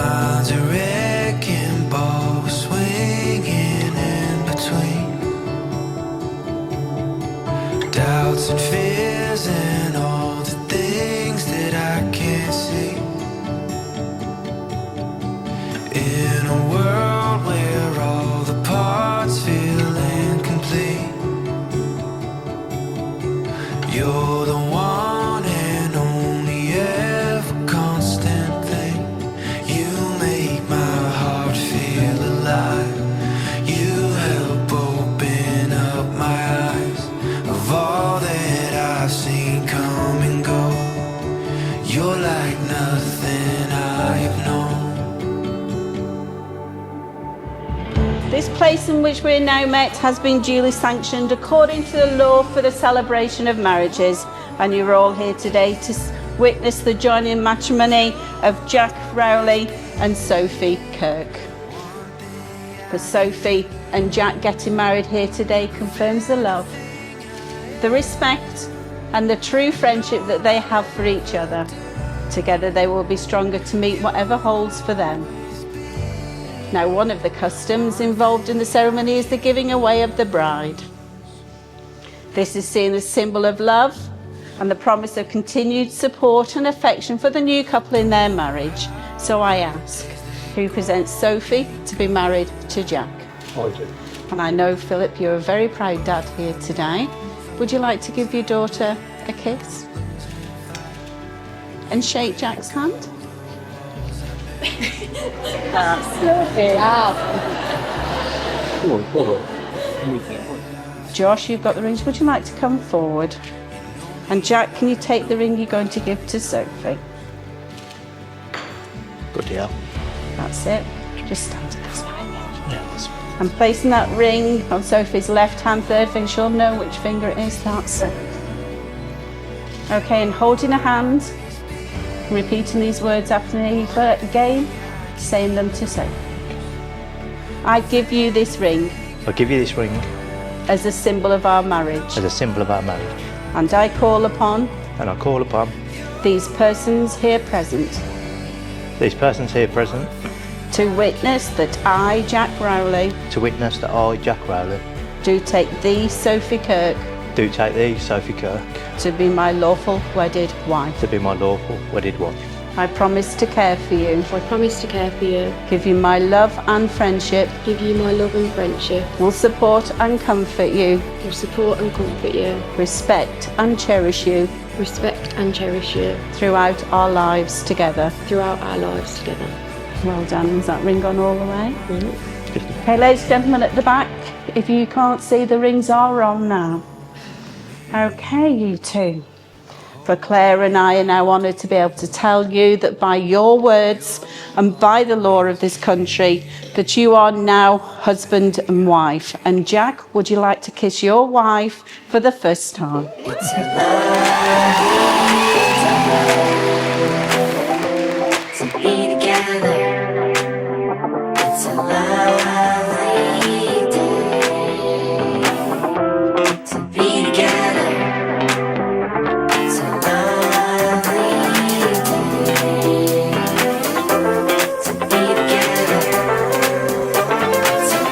mind's a wrecking ball, swinging in between doubts and fears and all the things that I can't see. In a world where all the parts feel incomplete, you're the one and only ever constant thing. You make my heart feel alive. You help open up my eyes of all that I've seen come and go. You're like nothing I have known. This place in which we are now met has been duly sanctioned according to the law for the celebration of marriages, and you're all here today to witness the joining matrimony of Jack Rowley and Sophie Kirk. For Sophie and Jack getting married here today confirms the love, the respect and the true friendship that they have for each other. Together they will be stronger to meet whatever holds for them. Now, one of the customs involved in the ceremony is the giving away of the bride. This is seen as a symbol of love and the promise of continued support and affection for the new couple in their marriage. So I ask, who presents Sophie to be married to Jack? I do. And I know, Philip, you're a very proud dad here today. Would you like to give your daughter a kiss? And shake Jack's hand? That's lovely. Josh, you've got the rings. Would you like to come forward? And Jack, can you take the ring you're going to give to Sophie? Good deal. That's it. Just stand this way. Yeah, that's I'm placing that ring on Sophie's left hand, third finger. She'll know which finger it is. That's it. Okay, and holding a hand, repeating these words after me again, saying them to Sophie. I give you this ring I give you this ring as a symbol of our marriage, as a symbol of our marriage, and I call upon and I call upon these persons here present these persons here present to witness that I, Jack Rowley, to witness that I, Jack Rowley, do take thee, Sophie Kirk, do take thee, Sophie Kirk, to be my lawful wedded wife. to be my lawful wedded wife. I promise to care for you, I promise to care for you, give you my love and friendship, give you my love and friendship, will support and comfort you, will support and comfort you, respect and cherish you respect and cherish you throughout our lives together. throughout our lives together. Well done. Is that ring gone all the way? Mm-hmm. Okay, ladies and gentlemen at the back, if you can't see, the rings are on now. Okay, you two. For Claire and I are now honoured to be able to tell you that by your words and by the law of this country, that you are now husband and wife. And Jack, would you like to kiss your wife for the first time? To be together, it's a lovely day. To be together, it's a lovely day. To be together, it's a lovely day.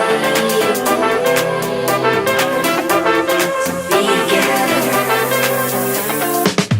To be together.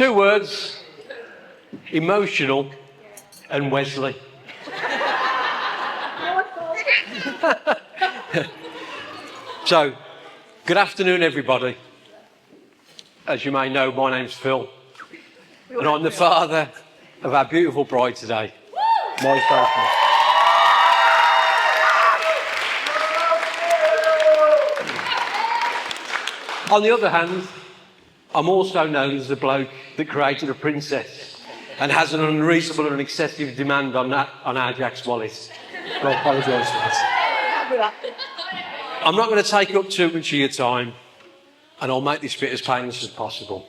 2 words, emotional and Wesley. So, good afternoon, everybody. As you may know, my name's Phil, and I'm the father of our beautiful bride today, my Sophie. On the other hand, I'm also known as the bloke that created a princess and has an unreasonable and excessive demand on our Jack's wallet. I apologise for that. I'm not going to take up too much of your time, and I'll make this bit as painless as possible.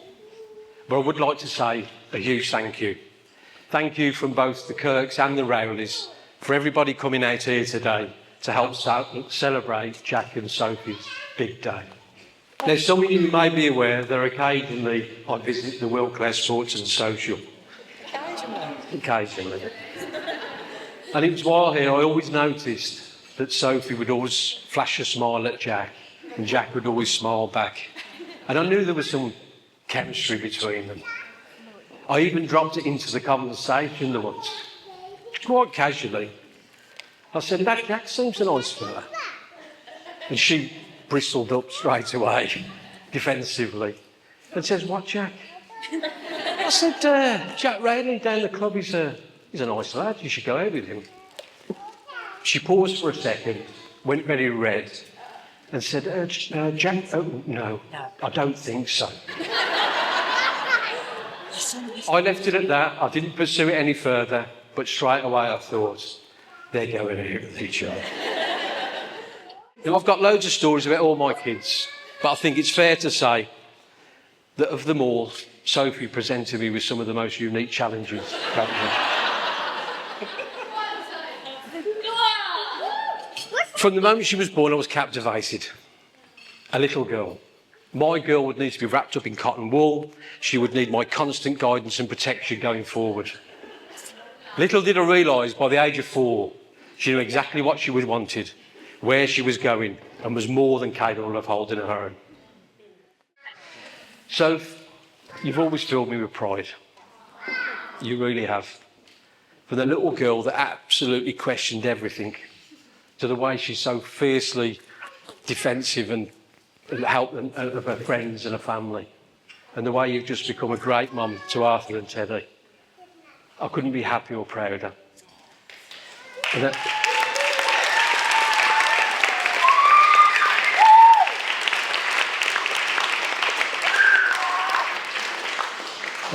But I would like to say a huge thank you. Thank you from both the Kirks and the Rowleys for everybody coming out here today to help celebrate Jack and Sophie's big day. Now, some of you may be aware that occasionally I visit the Wilclare Sports and Social. Occasionally. And it was while here I always noticed that Sophie would always flash a smile at Jack, and Jack would always smile back. And I knew there was some chemistry between them. I even dropped it into the conversation once, quite casually. I said, "That Jack seems a nice fella." And she bristled up straight away, defensively, and says, "What, Jack?" I said, "Jack Rowley down the club, he's a nice lad, you should go out with him." She paused for a second, went very red, and said, "Jack, oh, no, I don't think so." I left it at that. I didn't pursue it any further, but straight away I thought, they're going out with each other. Now, I've got loads of stories about all my kids, but I think it's fair to say that of them all, Sophie presented me with some of the most unique challenges. From the moment she was born, I was captivated. A little girl. My girl would need to be wrapped up in cotton wool. She would need my constant guidance and protection going forward. Little did I realise, by the age of 4, she knew exactly what she wanted, where she was going, and was more than capable of holding her own. So, you've always filled me with pride. You really have. From the little girl that absolutely questioned everything, to the way she's so fiercely defensive and help of her friends and her family, and the way you've just become a great mum to Arthur and Teddy. I couldn't be happier or prouder. And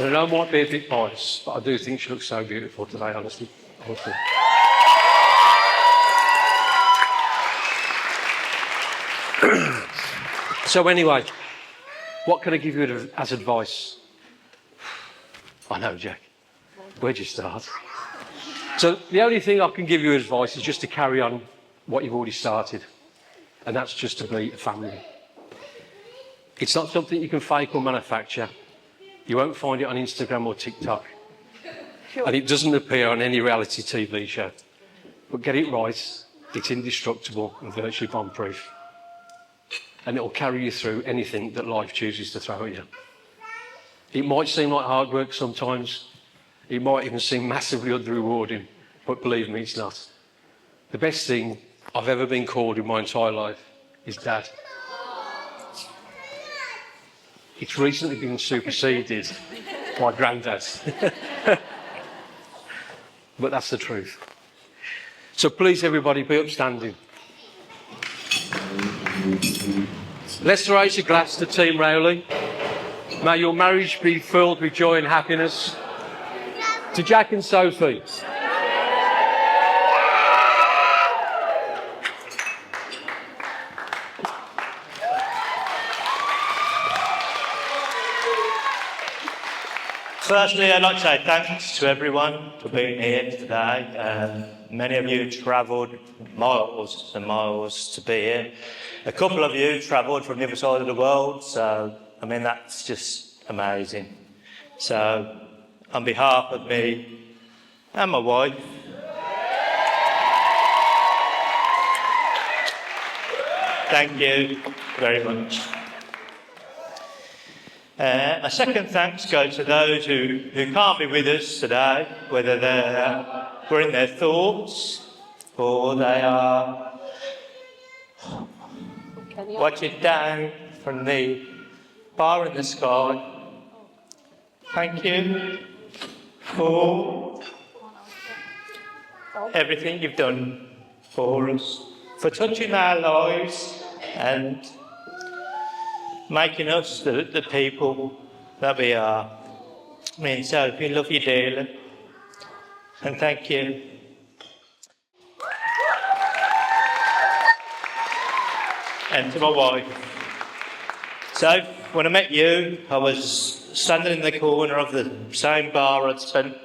I know I might be a bit biased, but I do think she looks so beautiful today, honestly. So anyway, what can I give you as advice? I know, Jack. Where'd you start? So the only thing I can give you advice is just to carry on what you've already started, and that's just to be a family. It's not something you can fake or manufacture. You won't find it on Instagram or TikTok. And it doesn't appear on any reality TV show. But get it right, it's indestructible and virtually bomb-proof. And it'll carry you through anything that life chooses to throw at you. It might seem like hard work sometimes. It might even seem massively under-rewarding, but believe me, it's not. The best thing I've ever been called in my entire life is Dad. It's recently been superseded by Granddad. But that's the truth. So please, everybody, be upstanding. Let's raise a glass to Team Rowley. May your marriage be filled with joy and happiness. To Jack and Sophie. Firstly, I'd like to say thanks to everyone for being here today. Many of you travelled miles and miles to be here. A couple of you travelled from the other side of the world, so, I mean, that's just amazing. So, on behalf of me and my wife, thank you very much. A second thanks go to those who can't be with us today, whether we're in their thoughts or they are watching down from the bar in the sky. Thank you for everything you've done for us, for touching our lives and making us the people that we are. Me and Sophie love you dearly, and thank you. And to my wife. So, when I met you, I was standing in the corner of the same bar I'd spent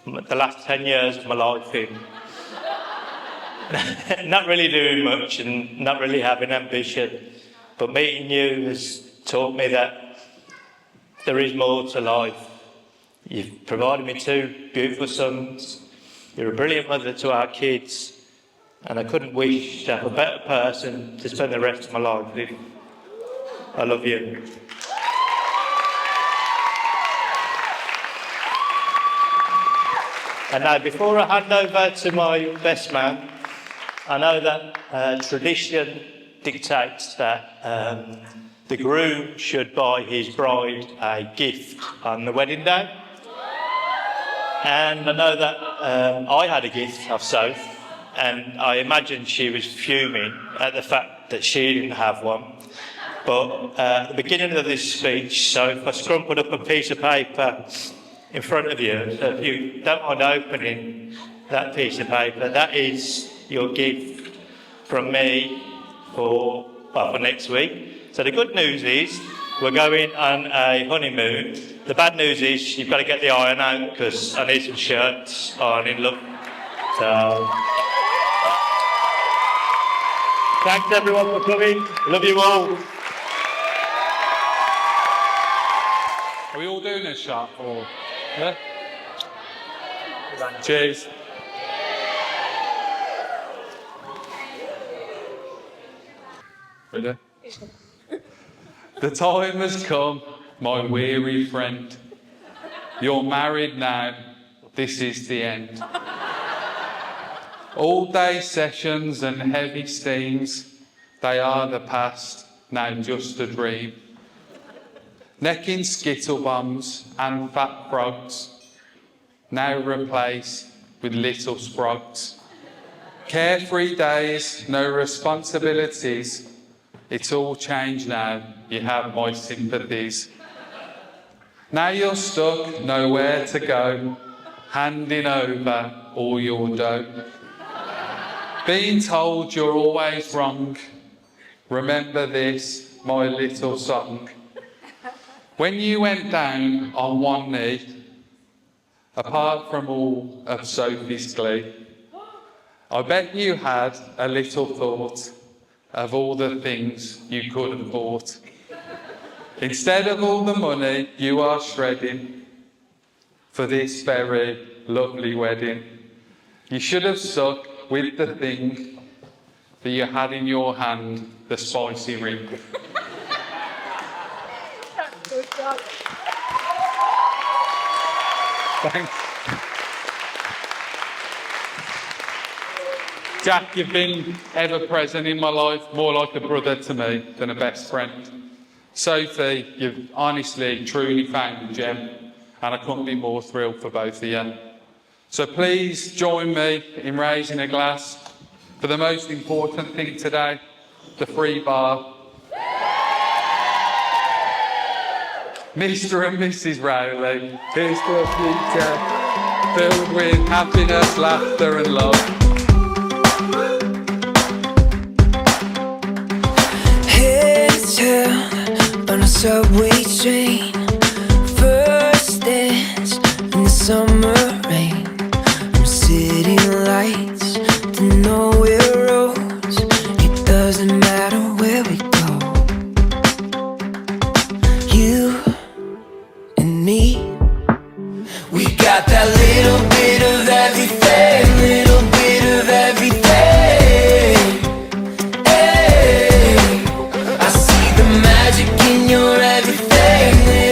the last 10 years of my life in. Not really doing much and not really having ambition. But meeting you has taught me that there is more to life. You've provided me 2 beautiful sons. You're a brilliant mother to our kids. And I couldn't wish to have a better person to spend the rest of my life with. I love you. And now, before I hand over to my best man, I know that tradition dictates that the groom should buy his bride a gift on the wedding day. And I know that I had a gift of Soph, and I imagine she was fuming at the fact that she didn't have one. But at the beginning of this speech, Soph, I scrumpled up a piece of paper in front of you. So if you don't mind opening that piece of paper, that is your gift from me for next week. So the good news is we're going on a honeymoon. The bad news is you've got to get the iron out because I need some shirts ironing, look. So thanks everyone for coming. Love you all. Are we all doing a shot or yeah? Cheers. Ready? The time has come, my weary friend. You're married now, this is the end. All-day sessions and heavy steams, they are the past, now just a dream. Necking skittle bombs and fat frogs, now replaced with little sprogs. Carefree days, no responsibilities. It's all changed now, you have my sympathies. Now you're stuck, nowhere to go, handing over all your dough. Being told you're always wrong, remember this, my little song. When you went down on one knee, apart from all of Sophie's glee, I bet you had a little thought of all the things you could have bought. Instead of all the money you are shredding for this very lovely wedding, you should have stuck with the thing that you had in your hand, the spicy ring. Good job. Thanks. Jack, you've been ever present in my life, more like a brother to me than a best friend. Sophie, you've honestly, truly found a gem, and I couldn't be more thrilled for both of you. So please join me in raising a glass for the most important thing today, the free bar. Mr and Mrs Rowley, here's to a future filled with happiness, laughter and love. Heads held on a subway train, first dance in the summer rain, from city lights to nowhere roads. It doesn't matter where we go. You and me, we got that little bit of everything, little bit of everything. Hey, I see the magic in your everything.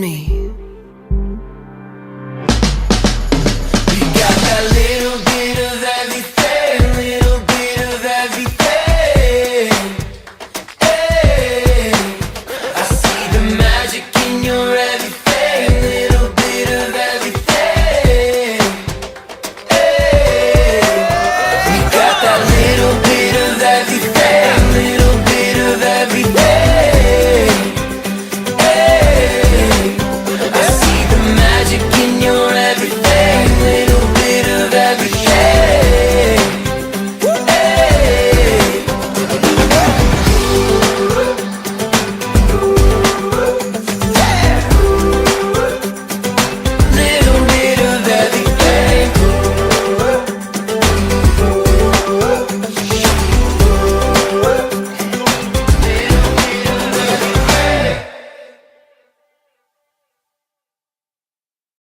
me.